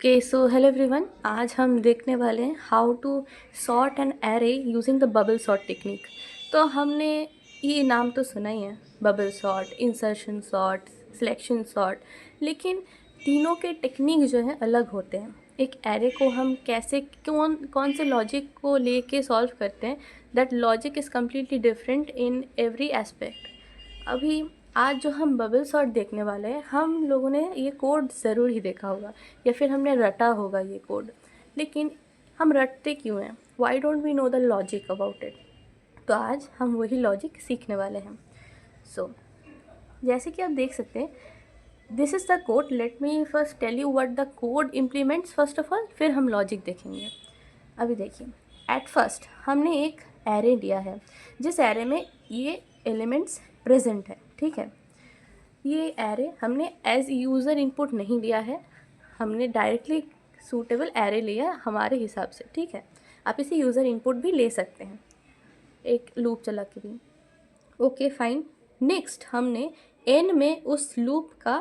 So hello everyone, आज हम देखने वाले हैं how to sort an array using the bubble sort technique. तो हमने ये नाम तो सुना ही है, bubble sort, insertion sort, selection sort, लेकिन तीनों के टेक्निक जो हैं अलग होते हैं। एक एरे को हम कैसे कौन से लॉजिक को लेके सॉल्व करते हैं, that logic is completely different in every aspect. अभी आज जो हम बबल सॉर्ट देखने वाले हैं, हम लोगों ने ये कोड ज़रूर ही देखा होगा या फिर हमने रटा होगा ये कोड, लेकिन हम रटते क्यों हैं? Why don't we know the logic about it? तो आज हम वही लॉजिक सीखने वाले हैं। जैसे कि आप देख सकते हैं, this is the code. Let me first tell you what the code implements first of all, फिर हम लॉजिक देखेंगे। अभी देखिए, एट फर्स्ट हमने एक एरे लिया है, जिस एरे में ये एलिमेंट्स प्रेजेंट है। ठीक है, ये एरे हमने एज यूज़र इनपुट नहीं लिया है, हमने डायरेक्टली सूटेबल एरे लिया हमारे हिसाब से। ठीक है, आप इसे यूज़र इनपुट भी ले सकते हैं, एक लूप चला के भी। Okay fine. नेक्स्ट हमने एन में उस लूप का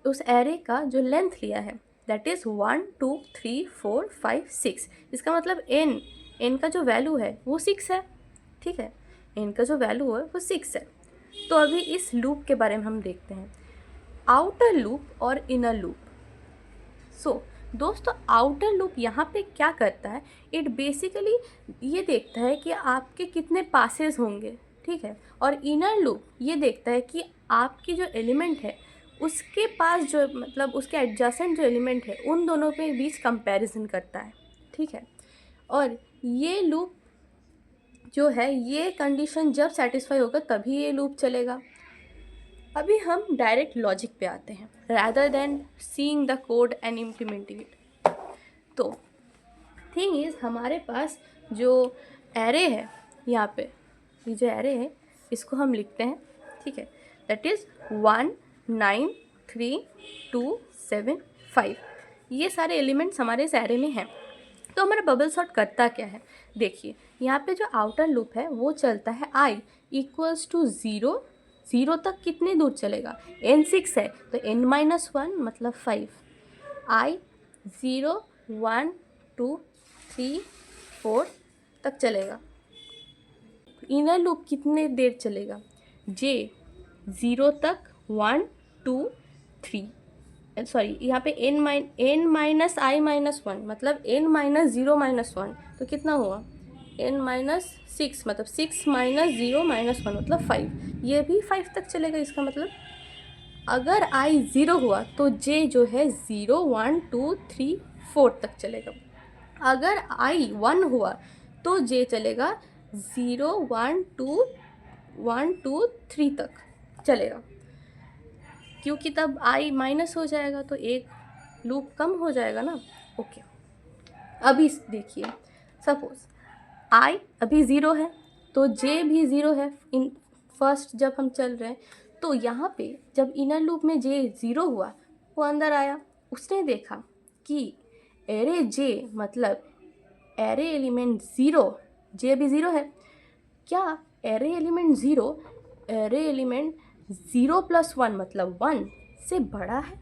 उस एरे का जो लेंथ लिया है, दैट इज़ 1 2 3 4 5 6। इसका मतलब एन का जो वैल्यू है वो 6 है। ठीक है, एन का जो वैल्यू है वो 6 है। तो अभी इस लूप के बारे में हम देखते हैं, आउटर लूप और इनर लूप। दोस्तों, आउटर लूप यहाँ पे क्या करता है? इट बेसिकली ये देखता है कि आपके कितने पासेस होंगे। ठीक है, और इनर लूप ये देखता है कि आपकी जो एलिमेंट है उसके पास जो मतलब उसके एडजेसेंट जो एलिमेंट है उन दोनों के बीच कंपैरिजन करता है। ठीक है, और ये लूप जो है, ये कंडीशन जब सेटिस्फाई होगा तभी ये लूप चलेगा। अभी हम डायरेक्ट लॉजिक पे आते हैं, rather than seeing the code and implementing it. तो थिंग इज़, हमारे पास जो एरे है, यहाँ पे ये जो एरे है इसको हम लिखते हैं। ठीक है, दैट इज़ 1 9 3 2 7 5। ये सारे एलिमेंट्स हमारे इस एरे में हैं। तो हमारा बबल सॉर्ट करता क्या है? देखिए, यहाँ पे जो आउटर लूप है वो चलता है i इक्वल्स टू 0। 0 तक कितने दूर चलेगा? n 6 है तो n माइनस 1 मतलब 5। i 0 1 2 3 4 तक चलेगा। इनर लूप कितने देर चलेगा? j 0 तक 1 2 3, सॉरी यहाँ पे n माइनस आई माइनस 1 मतलब n माइनस 0 माइनस 1, तो कितना हुआ? n माइनस 6 मतलब 6 माइनस 0 माइनस 1 मतलब 5। ये भी 5 तक चलेगा। इसका मतलब अगर i 0 हुआ तो j जो है 0 1 2 3 4 तक चलेगा। अगर i 1 हुआ तो j चलेगा 0 1 2 3 तक चलेगा, क्योंकि तब i माइनस हो जाएगा तो एक लूप कम हो जाएगा ना। ओके, अभी देखिए, सपोज i अभी 0 है तो j भी 0 है। इन फर्स्ट जब हम चल रहे हैं तो यहाँ पे जब इनर लूप में j 0 हुआ, वो अंदर आया, उसने देखा कि एरे j मतलब एरे एलिमेंट 0, j भी 0 है। क्या array element 0 array element 0 plus 1 मतलब 1 से बड़ा है?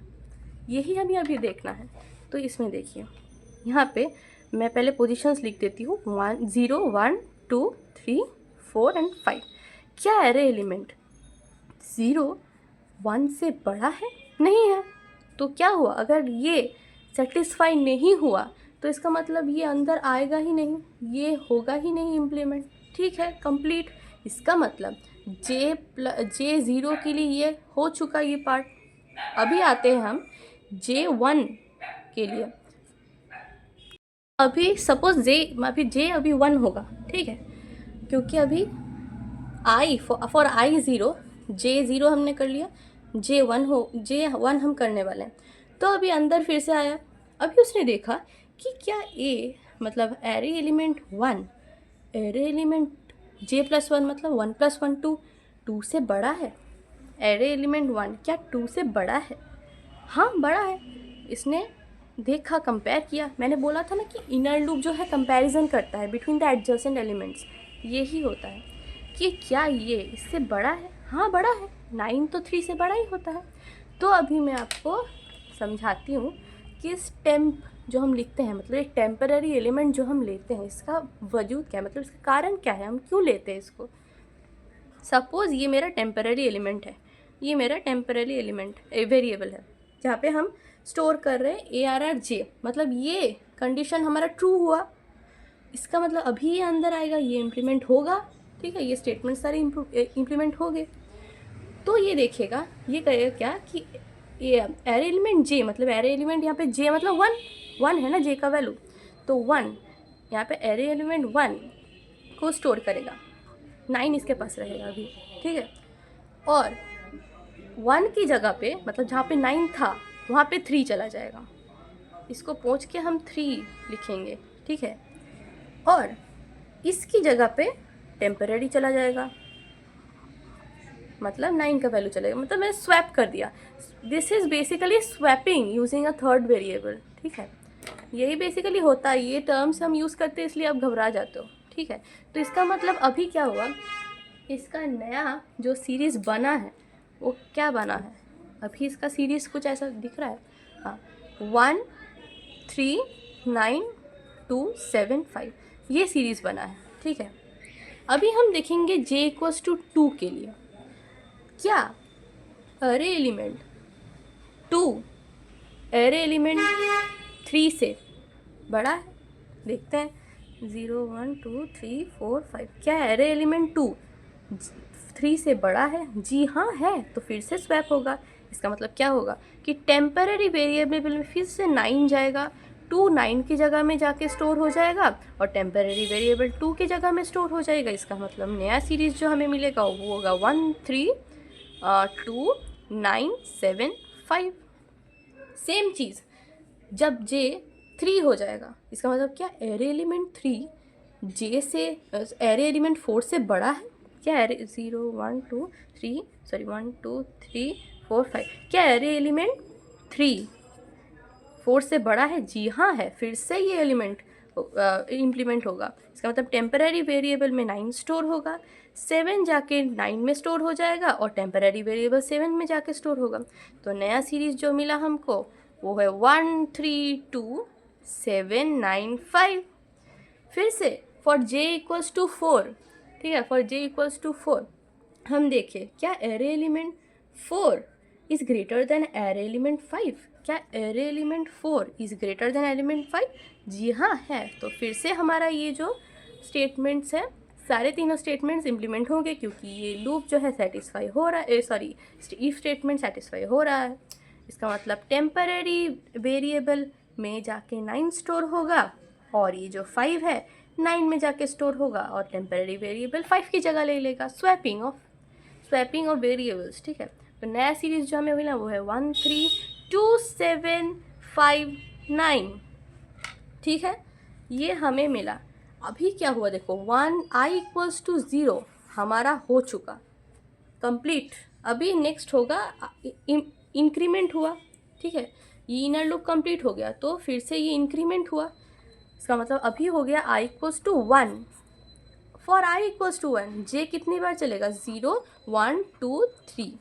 यही हमें अभी देखना है। तो इसमें देखिए, यहाँ पे मैं पहले पोजीशंस लिख देती हूँ, 1 0 1 2 3 4 एंड 5। क्या एरे एलिमेंट 0 1 से बड़ा है? नहीं है। तो क्या हुआ? अगर ये सेटिस्फाई नहीं हुआ तो इसका मतलब ये अंदर आएगा ही नहीं, ये होगा ही नहीं इम्प्लीमेंट। ठीक है, कंप्लीट। इसका मतलब जे 0 के लिए ये हो चुका ये पार्ट। अभी आते हैं हम J1 के लिए। अभी सपोज जे अभी 1 होगा। ठीक है, क्योंकि अभी i फॉर i 0, J0 हमने कर लिया, J1 हम करने वाले हैं। तो अभी अंदर फिर से आया, अभी उसने देखा कि क्या a मतलब array element 1 array element j plus 1 मतलब 1 प्लस 1 2 से बड़ा है? एरे एलिमेंट 1 क्या 2 से बड़ा है? हाँ, बड़ा है। इसने देखा, कंपेयर किया। मैंने बोला था ना कि इनर लूप जो है कंपैरिजन करता है बिटवीन द एडजेसेंट एलिमेंट्स। यही होता है कि क्या ये इससे बड़ा है? हाँ, बड़ा है। 9 तो 3 से बड़ा ही होता है। तो अभी मैं आपको समझाती हूँ किस टेम्प जो हम लिखते हैं, मतलब एक टेम्पररी एलिमेंट जो हम लेते हैं, इसका वजूद क्या है, मतलब इसका कारण क्या है, हम क्यों लेते हैं इसको। सपोज़ ये मेरा टेम्पररी एलिमेंट है, ये मेरा टेम्पररी एलिमेंट वेरिएबल है जहाँ पे हम स्टोर कर रहे हैं ARR मतलब ये कंडीशन हमारा ट्रू हुआ, इसका मतलब अभी ये अंदर आएगा, ये इम्प्लीमेंट होगा, ठीक है, ये स्टेटमेंट सारे इम्प्लीमेंट हो गए। तो ये देखेगा, ये कहेगा क्या कि ये एरे एलिमेंट J, मतलब एरे एलिमेंट यहाँ पे J मतलब 1 है ना J का वैल्यू, तो 1 यहाँ पे एरे एलिमेंट 1 को स्टोर करेगा, 9 इसके पास रहेगा अभी, ठीक है। और 1 की जगह पे, मतलब जहाँ पे 9 था वहाँ पे 3 चला जाएगा, इसको पहुँच के हम 3 लिखेंगे, ठीक है। और इसकी जगह पे टेम्पररी चला जाएगा, मतलब 9 का वैल्यू चलेगा, मतलब मैंने स्वैप कर दिया। This is basically swapping using a third variable, ठीक है। यही बेसिकली होता है, ये टर्म्स हम यूज़ करते हैं इसलिए आप घबरा जाते हो, ठीक है। तो इसका मतलब अभी क्या हुआ, इसका नया जो सीरीज़ बना है वो क्या बना है, अभी इसका सीरीज़ कुछ ऐसा दिख रहा है, हाँ 1 3 9 2 7 5 ये सीरीज़ बना है, ठीक है। अभी हम देखेंगे J = 2 के लिए, क्या अरे एलिमेंट 2 अरे एलिमेंट 3 से बड़ा है, देखते हैं 0 1 2 3 4 5, क्या अरे एलिमेंट 2 3 से बड़ा है, जी हाँ है, तो फिर से स्वैप होगा। इसका मतलब क्या होगा कि टेम्पररी वेरिएबल में फिर से 9 जाएगा, 2 9 की जगह में जाके स्टोर हो जाएगा और टेम्पररी वेरिएबल 2 की जगह में स्टोर हो जाएगा। इसका मतलब नया सीरीज़ जो हमें मिलेगा वो होगा 1 3 2 9 7 5। सेम चीज़ जब J 3 हो जाएगा, इसका मतलब क्या एरे एलिमेंट 3 J से एरे एलिमेंट 4 से बड़ा है, क्या एरे 0 1 2 3 सॉरी 1 2 3 4 5, क्या एरे एलिमेंट 3 4 से बड़ा है, जी हाँ है, फिर से ये एलिमेंट इम्प्लीमेंट होगा। इसका मतलब टेम्पररी वेरिएबल में 9 स्टोर होगा, 7 जाके 9 में स्टोर हो जाएगा और टेम्पररी वेरिएबल 7 में जाके स्टोर होगा। तो नया सीरीज़ जो मिला हमको वो है 1 3 2 7 9 5। फिर से फॉर J = 4, ठीक है, फॉर J = 4 हम देखें क्या array element 4 is greater than array element 5, क्या array element 4 is greater than element 5, जी हाँ है। तो फिर से हमारा ये जो स्टेटमेंट्स है सारे तीनों स्टेटमेंट्स इम्प्लीमेंट होंगे क्योंकि ये लूप जो है सेटिस्फाई हो रहा है, सॉरी इफ स्टेटमेंट सेटिस्फाई हो रहा है। इसका मतलब टेम्पररी वेरिएबल में जाके 9 स्टोर होगा और ये जो 5 है 9 में जाके स्टोर होगा और टेम्पररी वेरिएबल 5 की जगह ले लेगा। स्वैपिंग ऑफ वेरिएबल्स, ठीक है। तो नया सीरीज़ जो हमें मिला वो है 1 3 2 7 5 9, ठीक है, ये हमें मिला। अभी क्या हुआ देखो, 1 I = 0 हमारा हो चुका कंप्लीट। अभी नेक्स्ट होगा इंक्रीमेंट हुआ, ठीक है, ये इनर लूप कंप्लीट हो गया तो फिर से ये इंक्रीमेंट हुआ। इसका मतलब अभी हो गया I = 1। फॉर I = 1 J कितनी बार चलेगा, 0 1 2 3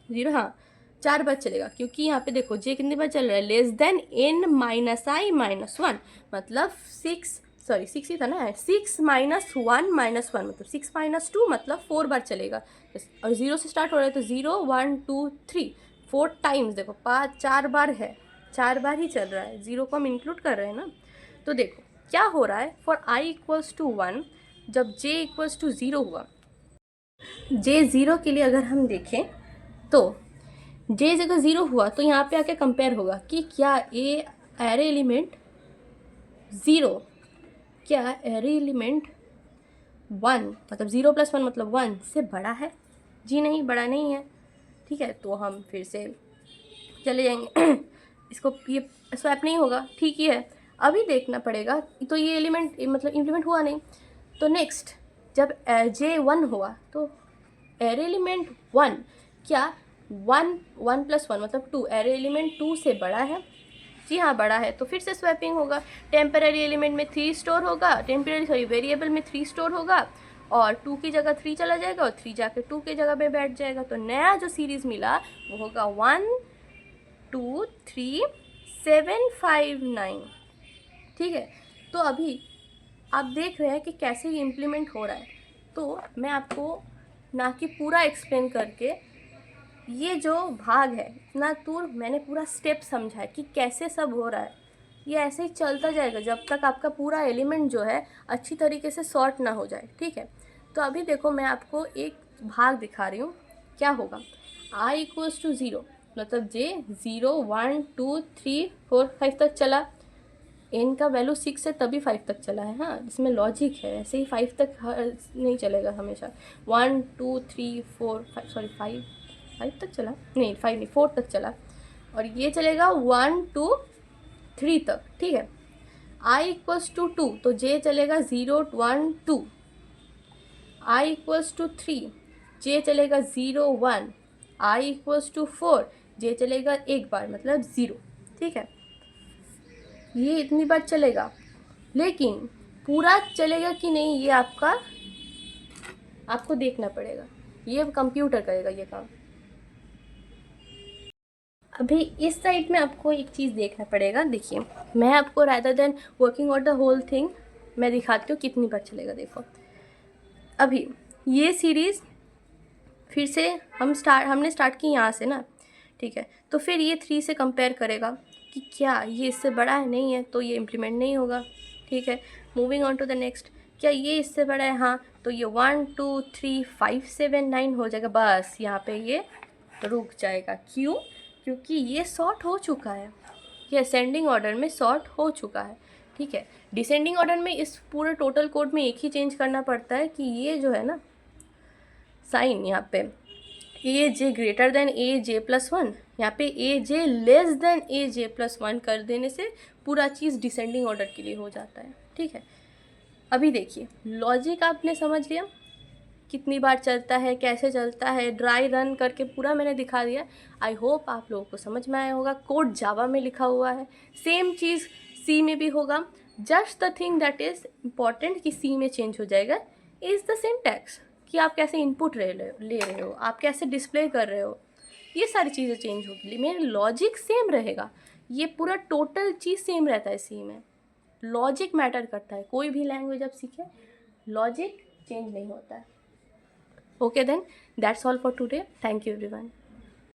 0, हाँ 4 बार चलेगा क्योंकि यहाँ पे देखो J कितनी बार चल रहा है, लेस देन n - I - 1, मतलब 6 ही था ना, 6 - 1 - 1 मतलब 6 - 2 मतलब 4 बार चलेगा। और 0 से स्टार्ट हो रहा है तो 0 1 2 3 4 टाइम्स, देखो 4 बार है, 4 बार ही चल रहा है, 0 को हम इंक्लूड कर रहे हैं ना। तो देखो क्या हो रहा है, फॉर I = 1 जब J = 0 हुआ, J 0 के लिए अगर हम देखें तो J जगह 0 हुआ तो यहाँ पे आके कंपेयर होगा कि क्या एरे एलिमेंट 0, क्या एरे एलिमेंट 1 मतलब 0 + 1 मतलब 1 से बड़ा है, जी नहीं, बड़ा नहीं है, ठीक है। तो हम फिर से चले जाएंगे इसको, ये स्वैप नहीं होगा, ठीक ही है। अभी देखना पड़ेगा, तो ये एलिमेंट मतलब इम्प्लीमेंट हुआ नहीं, तो नेक्स्ट जब J 1 हुआ तो एरे एलिमेंट 1 क्या 1 + 1 मतलब 2, एरे एलिमेंट 2 से बड़ा है, जी हाँ बड़ा है, तो फिर से स्वैपिंग होगा। टेम्पररी एलिमेंट में 3 स्टोर होगा, वेरिएबल में 3 स्टोर होगा और 2 की जगह 3 चला जाएगा और 3 जाके 2 की जगह पे बैठ जाएगा। तो नया जो सीरीज़ मिला वो होगा 1 2 3 759। ठीक है, तो अभी आप देख रहे हैं कि कैसे ये इम्प्लीमेंट हो रहा है। तो मैं आपको ना कि पूरा एक्सप्लेन करके, ये जो भाग है इतना दूर मैंने पूरा स्टेप समझा है कि कैसे सब हो रहा है। ये ऐसे ही चलता जाएगा जब तक आपका पूरा एलिमेंट जो है अच्छी तरीके से सॉर्ट ना हो जाए। ठीक है, तो अभी देखो मैं आपको एक भाग दिखा रही हूँ। क्या होगा, i इक्वल्स टू 0, मतलब j 0 1 2 3 4 5 तक चला। n का वैल्यू 6 है तभी 5 तक चला है। हाँ, इसमें लॉजिक है, ऐसे ही 5 तक नहीं चलेगा हमेशा। 1 2 3 4 5, सॉरी 5 तक चला, नहीं 5 नहीं 4 तक चला, और ये चलेगा 1 2 3 तक। ठीक है, i इक्वल्स टू 2 तो j चलेगा 0 1 2, i इक्वल्स टू 3 j चलेगा 0 1, i इक्वल्स टू 4 j चलेगा एक बार मतलब 0। ठीक है, ये इतनी बार चलेगा, लेकिन पूरा चलेगा कि नहीं ये आपको देखना पड़ेगा। ये अब कंप्यूटर करेगा ये काम। अभी इस साइड में आपको एक चीज़ देखना पड़ेगा। देखिए, मैं आपको rather than working out the whole thing मैं दिखाती हूँ कितनी बार चलेगा। देखो, अभी ये सीरीज़ फिर से हमने स्टार्ट की यहाँ से ना। ठीक है, तो फिर ये 3 से कंपेयर करेगा कि क्या ये इससे बड़ा है, नहीं है तो ये इम्प्लीमेंट नहीं होगा। ठीक है, moving on to the next, क्या ये इससे बड़ा है, हाँ, तो ये 1 2 3 5 7 9 हो जाएगा। बस यहाँ पे ये रुक जाएगा। क्यों? क्योंकि ये सॉर्ट हो चुका है, ये असेंडिंग ऑर्डर में सॉर्ट हो चुका है। ठीक है, डिसेंडिंग ऑर्डर में इस पूरे टोटल कोड में एक ही चेंज करना पड़ता है कि ये जो है ना साइन, यहाँ पे ए जे ग्रेटर देन ए जे प्लस 1, यहाँ पे ए जे लेस देन ए जे प्लस 1 कर देने से पूरा चीज़ डिसेंडिंग ऑर्डर के लिए हो जाता है। ठीक है, अभी देखिए लॉजिक आपने समझ लिया कितनी बार चलता है, कैसे चलता है, ड्राई रन करके पूरा मैंने दिखा दिया। आई होप आप लोगों को समझ में आया होगा। कोड जावा में लिखा हुआ है, सेम चीज़ सी में भी होगा। Just the thing that is important कि सी में चेंज हो जाएगा इज़ द सिंटैक्स, कि आप कैसे इनपुट ले रहे हो, आप कैसे डिस्प्ले कर रहे हो, ये सारी चीज़ें चेंज होगी। मेरा लॉजिक सेम रहेगा, ये पूरा टोटल चीज़ सेम रहता है सी में। लॉजिक मैटर करता है, कोई भी लैंग्वेज आप सीखें लॉजिक चेंज नहीं होता है। Okay then, that's all for today. Thank you everyone.